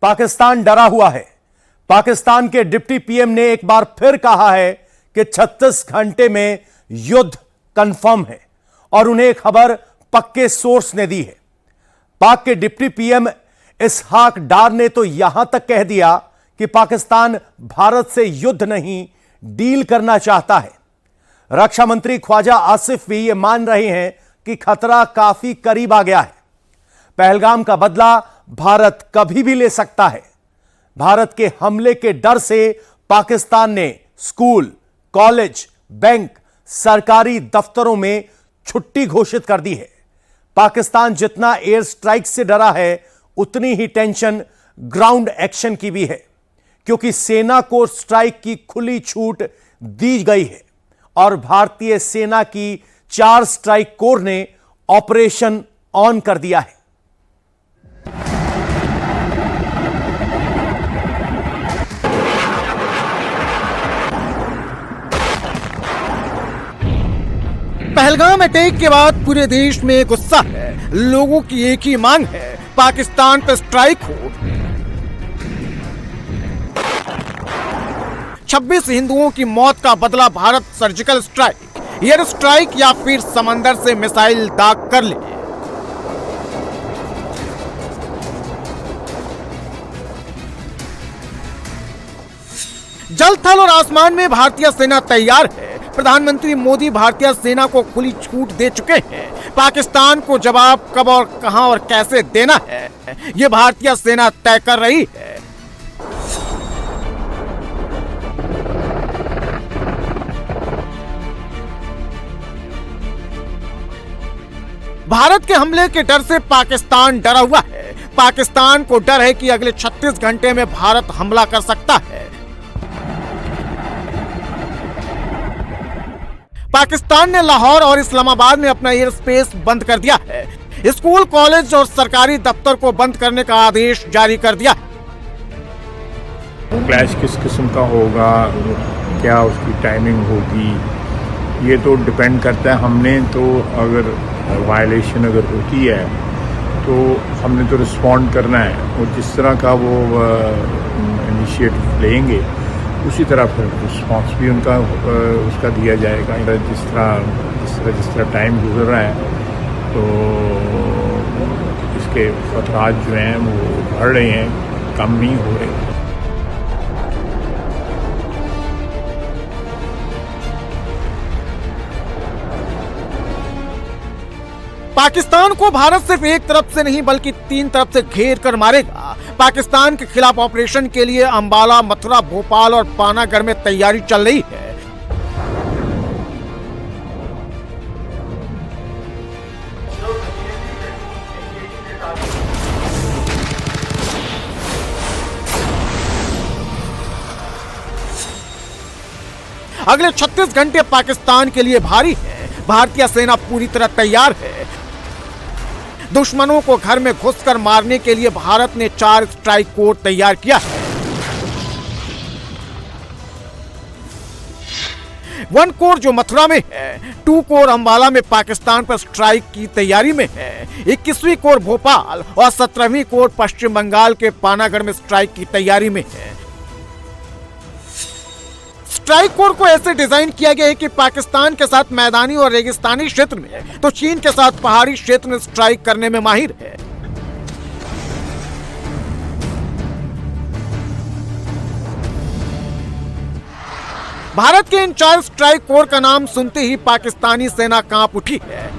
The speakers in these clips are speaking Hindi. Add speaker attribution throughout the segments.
Speaker 1: पाकिस्तान डरा हुआ है। पाकिस्तान के डिप्टी पीएम ने एक बार फिर कहा है कि 36 घंटे में युद्ध कंफर्म है और उन्हें खबर पक्के सोर्स ने दी है। पाक के डिप्टी पीएम इसहाक डार ने तो यहां तक कह दिया कि पाकिस्तान भारत से युद्ध नहीं डील करना चाहता है। रक्षा मंत्री ख्वाजा आसिफ भी ये मान रहे हैं कि खतरा काफी करीब आ गया है। पहलगाम का बदला भारत कभी भी ले सकता है। भारत के हमले के डर से पाकिस्तान ने स्कूल, कॉलेज, बैंक, सरकारी दफ्तरों में छुट्टी घोषित कर दी है। पाकिस्तान जितना एयर स्ट्राइक से डरा है, उतनी ही टेंशन ग्राउंड एक्शन की भी है, क्योंकि सेना को स्ट्राइक की खुली छूट दी गई है और भारतीय सेना की 4 स्ट्राइक कोर ने ऑपरेशन ऑन कर दिया है।
Speaker 2: पहलगाम अटैक के बाद पूरे देश में गुस्सा है। लोगों की एक ही मांग है, पाकिस्तान पर स्ट्राइक हो। 26 हिंदुओं की मौत का बदला Bharat surgical strike, air strike या फिर समंदर से मिसाइल दाग कर ले। जल, थल और आसमान में भारतीय सेना तैयार है। प्रधानमंत्री मोदी भारतीय सेना को खुली छूट दे चुके हैं। पाकिस्तान को जवाब कब और कहां और कैसे देना है, यह भारतीय सेना तय कर रही है। भारत के हमले के डर से पाकिस्तान डरा हुआ है। पाकिस्तान को डर है कि अगले 36 घंटे में भारत हमला कर सकता है। पाकिस्तान ने लाहौर और इस्लामाबाद में अपना एयर स्पेस बंद कर दिया है। स्कूल, कॉलेज और सरकारी दफ्तर को बंद करने का आदेश जारी कर दिया।
Speaker 3: क्लैश किस किस्म का होगा, क्या उसकी टाइमिंग होगी, ये तो डिपेंड करता है। हमने तो अगर वायलेशन अगर होती है तो हमने तो रिस्पॉन्ड करना है, और जिस तरह का वो इनिशिएटिव लेंगे उसी तरह फिर रिस्पॉन्स भी उनका उसका दिया जाएगा। जिस तरह टाइम गुजर रहा है तो इसके खतरात जो हैं वो बढ़ रहे हैं, कम नहीं हो रहे।
Speaker 2: पाकिस्तान को भारत सिर्फ एक तरफ से नहीं बल्कि 3 तरफ से घेर कर मारेगा। पाकिस्तान के खिलाफ ऑपरेशन के लिए अंबाला, मथुरा, भोपाल और पानागढ़ में तैयारी चल रही है। अगले 36 घंटे पाकिस्तान के लिए भारी है। भारतीय सेना पूरी तरह तैयार है। दुश्मनों को घर में घुसकर मारने के लिए भारत ने 4 स्ट्राइक कोर तैयार किया है। 1 कोर जो मथुरा में है, 2 कोर अंबाला में पाकिस्तान पर स्ट्राइक की तैयारी में है, 21वीं कोर भोपाल और 17वीं कोर पश्चिम बंगाल के पानागढ़ में स्ट्राइक की तैयारी में है। स्ट्राइक कोर को ऐसे डिजाइन किया गया है कि पाकिस्तान के साथ मैदानी और रेगिस्तानी क्षेत्र में तो चीन के साथ पहाड़ी क्षेत्र में स्ट्राइक करने में माहिर है। भारत के इन 4 स्ट्राइक कोर का नाम सुनते ही पाकिस्तानी सेना कांप उठी है।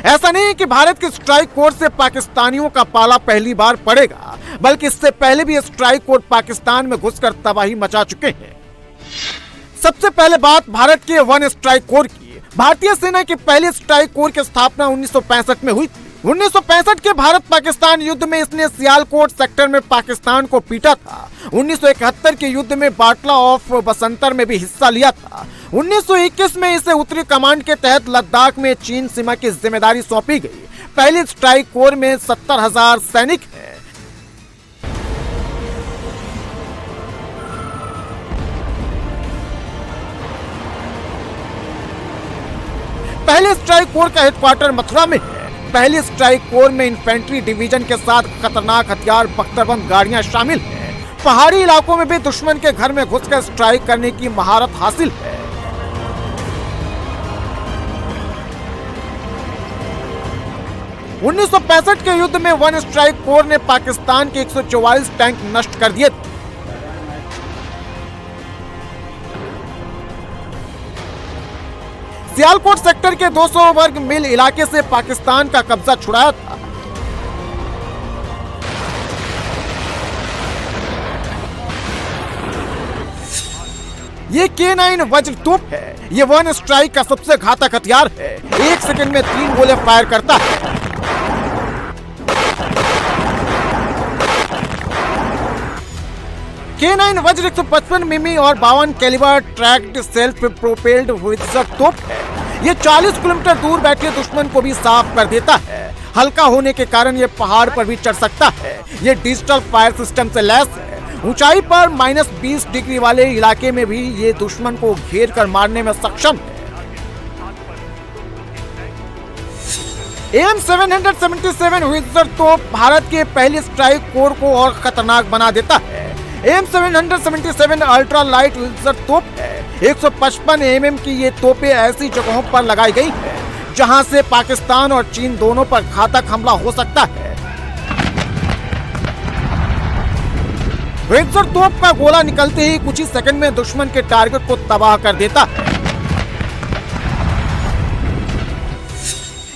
Speaker 2: ऐसा नहीं है कि भारत के स्ट्राइक कोर से पाकिस्तानियों का पाला पहली बार पड़ेगा, बल्कि इससे पहले भी स्ट्राइक कोर पाकिस्तान में घुसकर तबाही मचा चुके हैं। सबसे पहले बात भारत के 1 स्ट्राइक कोर की। भारतीय सेना के पहले स्ट्राइक कोर की स्थापना 1965 में हुई थी। 1965 के भारत पाकिस्तान युद्ध में इसने सियालकोट सेक्टर में पाकिस्तान को पीटा था। 1971 के युद्ध में बाटला ऑफ बसंतर में भी हिस्सा लिया था। 1921 में इसे उत्तरी कमांड के तहत लद्दाख में चीन सीमा की जिम्मेदारी सौंपी गई। पहली स्ट्राइक कोर में 70,000 सैनिक हैं। पहले स्ट्राइक कोर का हेडक्वार्टर मथुरा में है। पहली स्ट्राइक कोर में इन्फेंट्री डिवीजन के साथ खतरनाक हथियार बख्तरबंद गाड़ियां शामिल हैं। पहाड़ी इलाकों में भी दुश्मन के घर में घुसकर स्ट्राइक करने की महारत हासिल है। उन्नीस सौ 65 के युद्ध में वन स्ट्राइक कोर ने पाकिस्तान के 144 टैंक नष्ट कर दिए थे। सियालकोट सेक्टर के 200 वर्ग मील इलाके से पाकिस्तान का कब्जा छुड़ाया था। ये K9 वज्र तोप है। ये वन स्ट्राइक का सबसे घातक हथियार है। 1 सेकंड में 3 गोले फायर करता है। K9 वज्र 155 मिमी और 52 कैलिबर ट्रैक्ड सेल्फ प्रोपेल्ड विजर तोप है। ये 40 किलोमीटर दूर बैठे दुश्मन को भी साफ कर देता है। हल्का होने के कारण ये पहाड़ पर भी चढ़ सकता है। ये डिजिटल फायर सिस्टम से लैस है। ऊंचाई पर -20 डिग्री वाले इलाके में भी ये दुश्मन को घेर कर मारने में सक्षम है। AM777 विजर तोप भारत के पहले स्ट्राइक कोर को और खतरनाक बना देता है। AM777 अल्ट्रा लाइट विजर तोप है। 155 mm की ये तोपें ऐसी जगहों पर लगाई गई है जहां से पाकिस्तान और चीन दोनों पर घातक हमला हो सकता है। विजर तोप का गोला निकलते ही कुछ ही सेकंड में दुश्मन के टारगेट को तबाह कर देता है।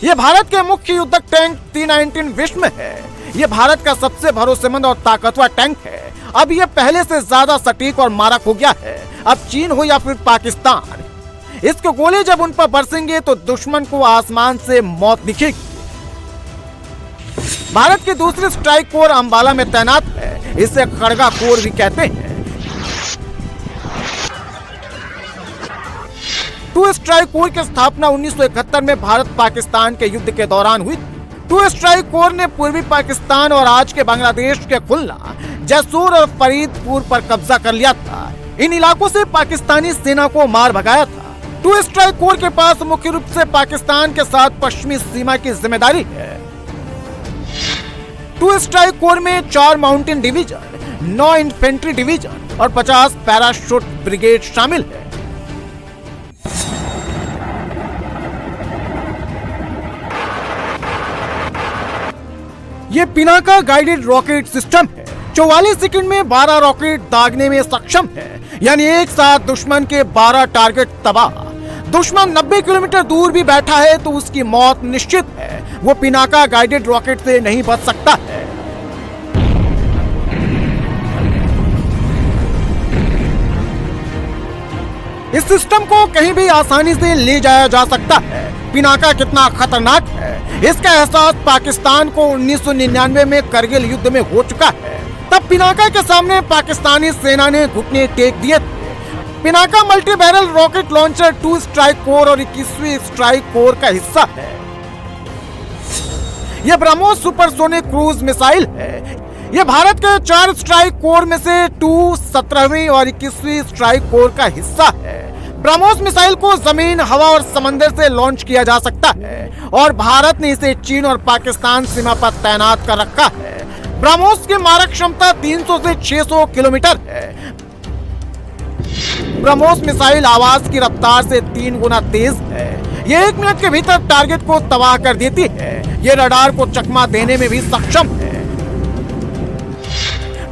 Speaker 2: यह भारत के मुख्य युद्धक टैंक T-19 विश्व में है। यह भारत का सबसे भरोसेमंद और ताकतवर टैंक है। अब यह पहले से ज्यादा सटीक और मारक हो गया है। अब चीन हो या फिर पाकिस्तान, इसके गोले जब उन पर बरसेंगे तो दुश्मन को आसमान से मौत दिखेगी। भारत की दूसरी स्ट्राइक कोर अंबाला में तैनात है। इसे खड़गा कोर भी कहते हैं। 2 स्ट्राइक कोर की स्थापना 1971 में भारत पाकिस्तान के युद्ध के दौरान हुई। 2 स्ट्राइक कोर ने पूर्वी पाकिस्तान और आज के बांग्लादेश के खुलना, जैसूर और फरीदपुर पर कब्जा कर लिया था। इन इलाकों से पाकिस्तानी सेना को मार भगाया था। 2 स्ट्राइक कोर के पास मुख्य रूप से पाकिस्तान के साथ पश्चिमी सीमा की जिम्मेदारी है। 2 स्ट्राइक कोर में 4 माउंटेन डिवीजन, 9 इन्फेंट्री डिवीजन और 50 पैराशूट ब्रिगेड शामिल है। ये पिनाका गाइडेड रॉकेट सिस्टम है। 44 सेकंड में 12 रॉकेट दागने में सक्षम है, यानी एक साथ दुश्मन के 12 टारगेट तबाह। दुश्मन 90 किलोमीटर दूर भी बैठा है तो उसकी मौत निश्चित है। वो पिनाका गाइडेड रॉकेट से नहीं बच सकता है। इस सिस्टम को कहीं भी आसानी से ले जाया जा सकता है। पिनाका कितना खतरनाक है, इसका एहसास पाकिस्तान को 1999 में करगिल युद्ध में हो चुका है। तब पिनाका के सामने पाकिस्तानी सेना ने घुटने टेक दिए थे। Pinaka multi barrel rocket launcher 2 strike corps और 21वीं स्ट्राइक कोर का हिस्सा है। यह ब्रह्मोस सुपरसोनिक क्रूज मिसाइल है। यह भारत के 4 स्ट्राइक कोर में से 2 17वीं और 21वीं स्ट्राइक कोर का हिस्सा है। ब्रह्मोस मिसाइल को जमीन, हवा और समंदर से लॉन्च किया जा सकता है और भारत ने इसे चीन और पाकिस्तान सीमा पर तैनात कर रखा है। ब्रह्मोस की मारक क्षमता 300 से 600 किलोमीटर है। ब्रह्मोस मिसाइल आवाज की रफ्तार से 3 गुना तेज है। यह 1 मिनट के भीतर टारगेट को तबाह कर देती है। यह रडार को चकमा देने में भी सक्षम है।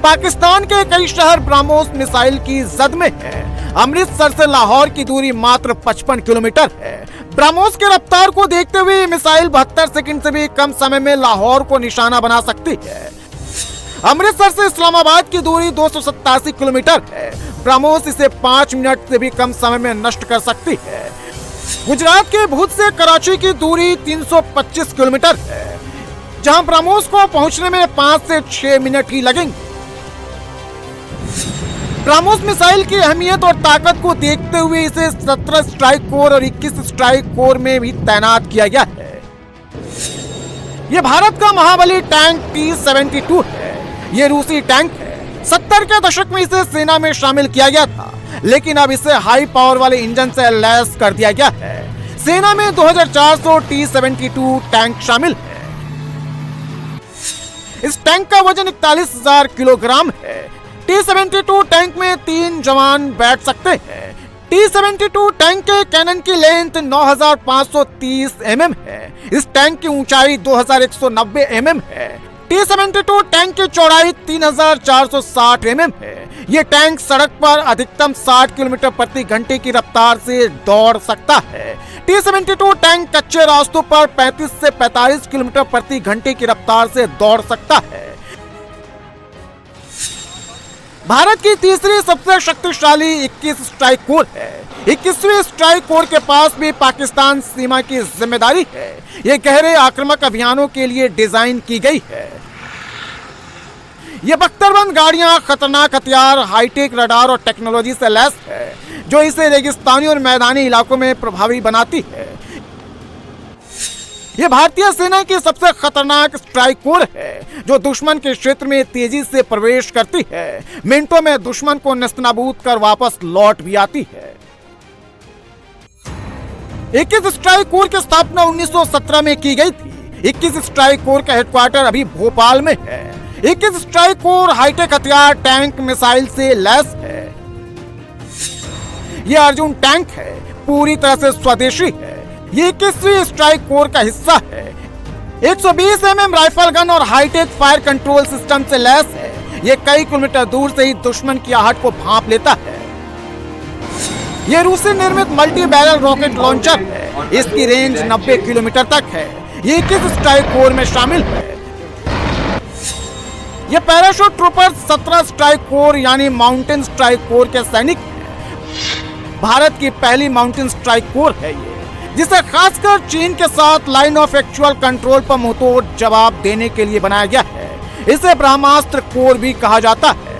Speaker 2: पाकिस्तान के कई शहर ब्रह्मोस मिसाइल की जद में है। अमृतसर से लाहौर की दूरी मात्र 55 किलोमीटर है। ब्रह्मोस की रफ्तार को देखते हुए मिसाइल 72 सेकंड से भी कम समय में लाहौर को निशाना बना सकती है। अमृतसर से इस्लामाबाद की दूरी 287 किलोमीटर है। ब्रह्मोस इसे 5 मिनट से भी कम समय में नष्ट कर सकती है। गुजरात के भुज से कराची की दूरी 325 किलोमीटर है, जहां ब्रह्मोस को पहुंचने में 5 से 6 मिनट ही लगेंगे। ब्रह्मोस मिसाइल की अहमियत और ताकत को देखते हुए इसे 17 स्ट्राइक कोर और 21 स्ट्राइक कोर में भी तैनात किया गया है। यह भारत का महाबली टैंक T-72 है। यह रूसी टैंक है। 70 के दशक में इसे सेना में शामिल किया गया था, लेकिन अब इसे हाई पावर वाले इंजन से लैस कर दिया गया है। सेना में 2400 T-72 टैंक शामिल है। इस टैंक का वजन 41,000 किलोग्राम है। T-72 टैंक में 3 जवान बैठ सकते हैं। T-72 टैंक के कैनन की लेंथ 9,530 mm है। इस टैंक की ऊंचाई 2,190 mm है। T-72 टैंक की चौड़ाई 3,460 mm है। ये टैंक सड़क पर अधिकतम 60 किलोमीटर प्रति घंटे की रफ्तार से दौड़ सकता है। T-72 टैंक कच्चे रास्तों पर 35 से 45 किलोमीटर प्रति घंटे की रफ्तार से दौड़ सकता है। भारत की तीसरी सबसे शक्तिशाली 21 स्ट्राइक कोर है। 21वीं स्ट्राइक कोर के पास भी पाकिस्तान सीमा की जिम्मेदारी है। ये गहरे आक्रामक अभियानों के लिए डिजाइन की गई है। ये बख्तरबंद गाड़ियां खतरनाक हथियार, हाईटेक रडार और टेक्नोलॉजी से लैस है, जो इसे रेगिस्तानी और मैदानी इलाकों में प्रभावी बनाती है। ये भारतीय सेना की सबसे खतरनाक स्ट्राइक कोर है, जो दुश्मन के क्षेत्र में तेजी से प्रवेश करती है, मिनटों में दुश्मन को नेस्तनाबूद कर वापस लौट भी आती है। 21 स्ट्राइक कोर की स्थापना 1917 में की गई थी। 21 स्ट्राइक कोर का हेडक्वार्टर अभी भोपाल में है। 21 स्ट्राइक कोर हाईटेक हथियार, टैंक, मिसाइल से लैस है। यह अर्जुन टैंक है, पूरी तरह से स्वदेशी है। ये 21वीं स्ट्राइक कोर का हिस्सा है। 120 mm राइफल गन और हाईटेक फायर कंट्रोल सिस्टम से लैस है। ये कई किलोमीटर दूर से ही दुश्मन की आहट को भांप लेता है। ये रूसी निर्मित मल्टी बैरल रॉकेट लॉन्चर है। इसकी रेंज 90 किलोमीटर तक है। ये 21 स्ट्राइक कोर में शामिल है। ये पैराशूट ट्रूपर 17 स्ट्राइक कोर यानी माउंटेन स्ट्राइक कोर के सैनिक हैं। भारत की पहली माउंटेन स्ट्राइक कोर है ये, जिसे खासकर चीन के साथ लाइन ऑफ एक्चुअल कंट्रोल पर मुंहतोड़ जवाब देने के लिए बनाया गया है। इसे ब्रह्मास्त्र कोर भी कहा जाता है।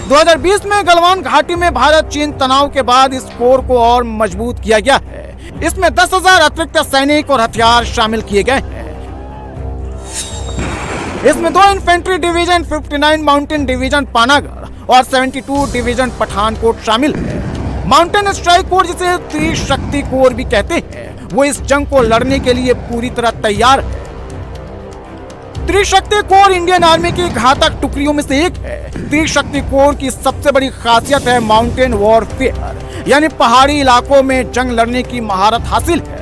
Speaker 2: 2020 में गलवान घाटी में भारत चीन तनाव के बाद इस कोर को और मजबूत किया गया है। इसमें 10,000 अतिरिक्त सैनिक और हथियार शामिल किए गए हैं। इसमें 2 infantry division, 59 mountain division Panagarh और 72 डिवीजन पठानकोट शामिल है। माउंटेन स्ट्राइक कोर, जिसे त्रिशक्ति कोर भी कहते हैं, वो इस जंग को लड़ने के लिए पूरी तरह तैयार है। त्रिशक्ति कोर इंडियन आर्मी की घातक टुकड़ियों में से एक है। त्रिशक्ति कोर की सबसे बड़ी खासियत है माउंटेन वॉरफेयर, यानी पहाड़ी इलाकों में जंग लड़ने की महारत हासिल है।